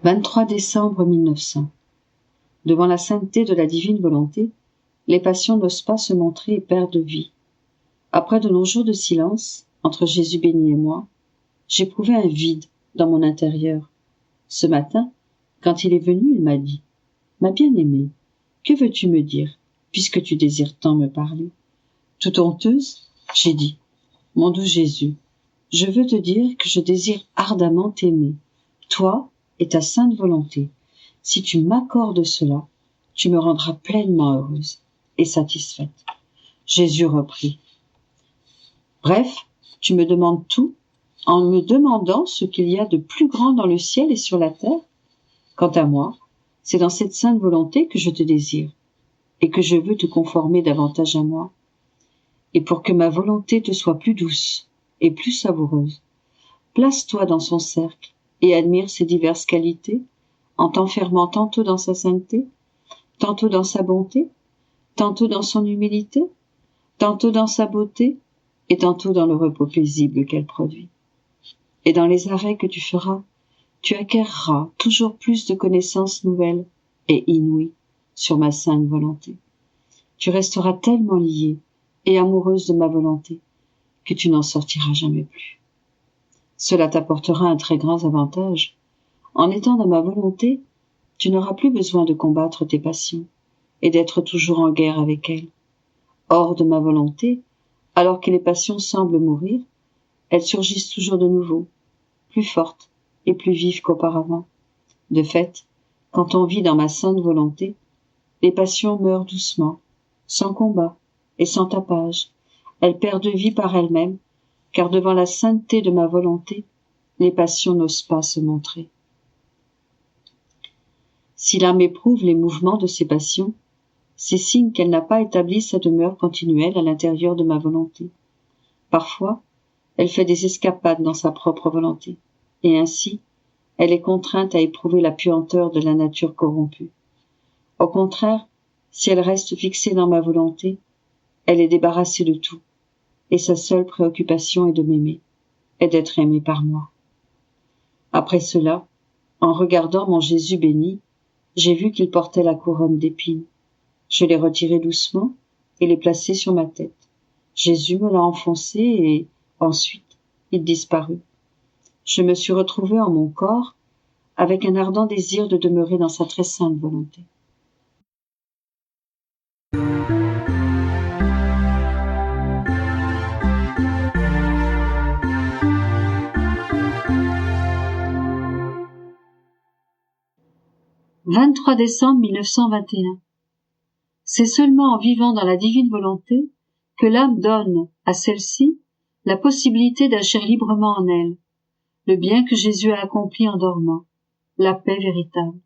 23 décembre 1900. Devant la sainteté de la divine volonté, les passions n'osent pas se montrer et perdent vie. Après de longs jours de silence, entre Jésus béni et moi, j'éprouvais un vide dans mon intérieur. Ce matin, quand il est venu, il m'a dit : « Ma bien-aimée, que veux-tu me dire, puisque tu désires tant me parler ?» Toute honteuse, j'ai dit : « Mon doux Jésus, je veux te dire que je désire ardemment t'aimer, toi et ta sainte volonté. Si tu m'accordes cela, tu me rendras pleinement heureuse et satisfaite. » Jésus reprit : « Bref, tu me demandes tout en me demandant ce qu'il y a de plus grand dans le ciel et sur la terre. Quant à moi, c'est dans cette sainte volonté que je te désire et que je veux te conformer davantage à moi. Et pour que ma volonté te soit plus douce et plus savoureuse, place-toi dans son cercle et admire ses diverses qualités, en t'enfermant tantôt dans sa sainteté, tantôt dans sa bonté, tantôt dans son humilité, tantôt dans sa beauté, et tantôt dans le repos paisible qu'elle produit. Et dans les arrêts que tu feras, tu acquerras toujours plus de connaissances nouvelles et inouïes sur ma sainte volonté. Tu resteras tellement liée et amoureuse de ma volonté que tu n'en sortiras jamais plus. Cela t'apportera un très grand avantage. En étant dans ma volonté, tu n'auras plus besoin de combattre tes passions et d'être toujours en guerre avec elles. Hors de ma volonté, alors que les passions semblent mourir, elles surgissent toujours de nouveau, plus fortes et plus vives qu'auparavant. De fait, quand on vit dans ma sainte volonté, les passions meurent doucement, sans combat et sans tapage. Elles perdent vie par elles-mêmes, car devant la sainteté de ma volonté, les passions n'osent pas se montrer. Si l'âme éprouve les mouvements de ces passions, c'est signe qu'elle n'a pas établi sa demeure continuelle à l'intérieur de ma volonté. Parfois, elle fait des escapades dans sa propre volonté, et ainsi, elle est contrainte à éprouver la puanteur de la nature corrompue. Au contraire, si elle reste fixée dans ma volonté, elle est débarrassée de tout, et sa seule préoccupation est de m'aimer, et d'être aimée par moi. Après cela, en regardant mon Jésus béni, j'ai vu qu'il portait la couronne d'épines. Je l'ai retirée doucement et l'ai placée sur ma tête. Jésus me l'a enfoncée et, ensuite, il disparut. Je me suis retrouvée en mon corps avec un ardent désir de demeurer dans sa très sainte volonté. « 23 décembre 1921. C'est seulement en vivant dans la divine volonté que l'âme donne à celle-ci la possibilité d'agir librement en elle, le bien que Jésus a accompli en dormant, la paix véritable.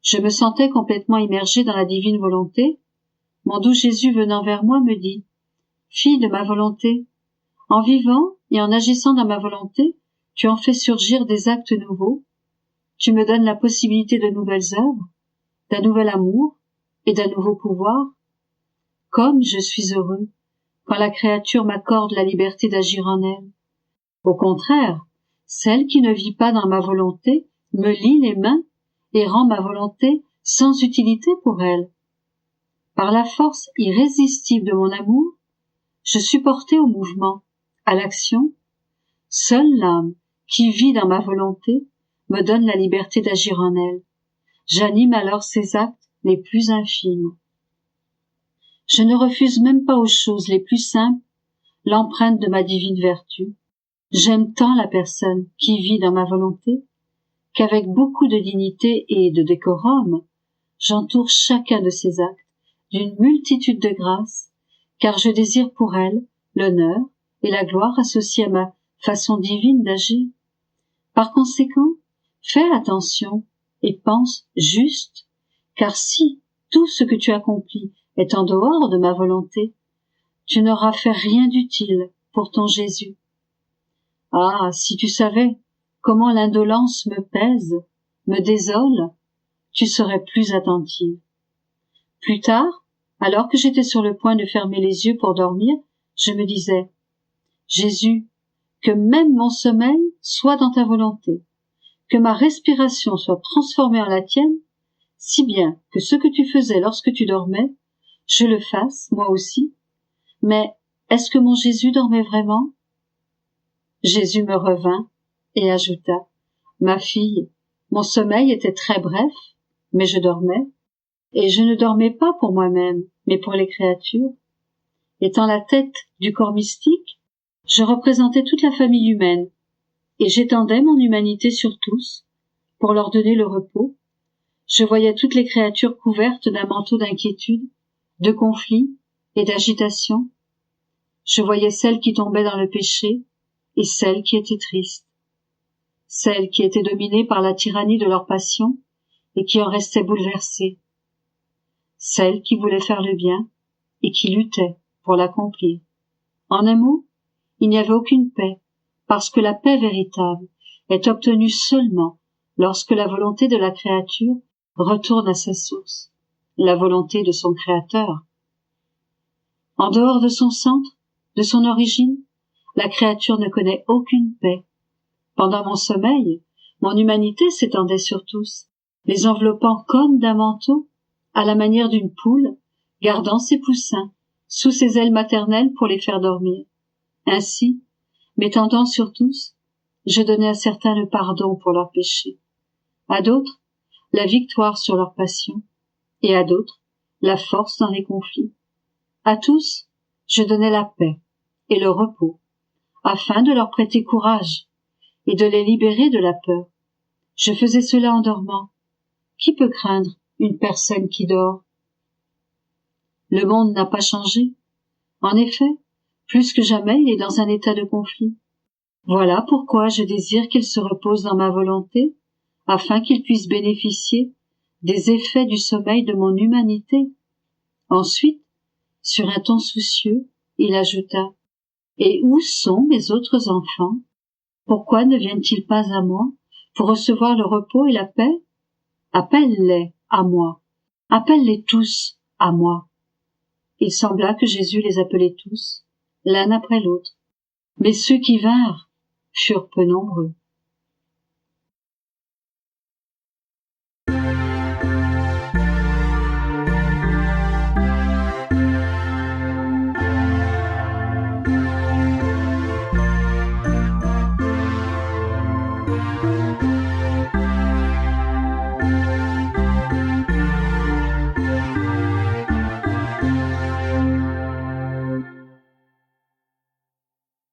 Je me sentais complètement immergée dans la divine volonté. Mon doux Jésus venant vers moi me dit : « Fille de ma volonté, en vivant et en agissant dans ma volonté, tu en fais surgir des actes nouveaux. Tu me donnes la possibilité de nouvelles œuvres, d'un nouvel amour et d'un nouveau pouvoir. Comme je suis heureux quand la créature m'accorde la liberté d'agir en elle. Au contraire, celle qui ne vit pas dans ma volonté me lie les mains et rend ma volonté sans utilité pour elle. Par la force irrésistible de mon amour, je suis portée au mouvement, à l'action. Seule l'âme qui vit dans ma volonté me donne la liberté d'agir en elle. J'anime alors ses actes les plus infimes. Je ne refuse même pas aux choses les plus simples l'empreinte de ma divine vertu. J'aime tant la personne qui vit dans ma volonté qu'avec beaucoup de dignité et de décorum, j'entoure chacun de ses actes d'une multitude de grâces, car je désire pour elle l'honneur et la gloire associés à ma façon divine d'agir. Par conséquent, fais attention et pense juste, car si tout ce que tu accomplis est en dehors de ma volonté, tu n'auras fait rien d'utile pour ton Jésus. Ah, si tu savais comment l'indolence me pèse, me désole, tu serais plus attentive. Plus tard, alors que j'étais sur le point de fermer les yeux pour dormir, je me disais : Jésus, que même mon sommeil soit dans ta volonté, que ma respiration soit transformée en la tienne, si bien que ce que tu faisais lorsque tu dormais, je le fasse, moi aussi. Mais est-ce que mon Jésus dormait vraiment? Jésus me revint et ajouta, ma fille, mon sommeil était très bref, mais je dormais, et je ne dormais pas pour moi-même, mais pour les créatures. Étant la tête du corps mystique, je représentais toute la famille humaine, et j'étendais mon humanité sur tous, pour leur donner le repos. Je voyais toutes les créatures couvertes d'un manteau d'inquiétude, de conflit et d'agitation. Je voyais celles qui tombaient dans le péché et celles qui étaient tristes, celles qui étaient dominées par la tyrannie de leur passion et qui en restaient bouleversées, celles qui voulaient faire le bien et qui luttaient pour l'accomplir. En un mot, il n'y avait aucune paix, parce que la paix véritable est obtenue seulement lorsque la volonté de la créature retourne à sa source, la volonté de son Créateur. En dehors de son centre, de son origine, la créature ne connaît aucune paix. Pendant mon sommeil, mon humanité s'étendait sur tous, les enveloppant comme d'un manteau, à la manière d'une poule, gardant ses poussins sous ses ailes maternelles pour les faire dormir. Ainsi, m'étendant sur tous, je donnais à certains le pardon pour leurs péchés, à d'autres la victoire sur leurs passions, et à d'autres la force dans les conflits. À tous, je donnais la paix et le repos, afin de leur prêter courage et de les libérer de la peur. Je faisais cela en dormant. Qui peut craindre une personne qui dort? Le monde n'a pas changé. En effet, plus que jamais, il est dans un état de conflit. Voilà pourquoi je désire qu'il se repose dans ma volonté, afin qu'il puisse bénéficier des effets du sommeil de mon humanité. Ensuite, sur un ton soucieux, il ajouta, « Et où sont mes autres enfants? Pourquoi ne viennent-ils pas à moi pour recevoir le repos et la paix? Appelle-les à moi. Appelle-les tous à moi. » Il sembla que Jésus les appelait tous, l'un après l'autre. Mais ceux qui vinrent furent peu nombreux.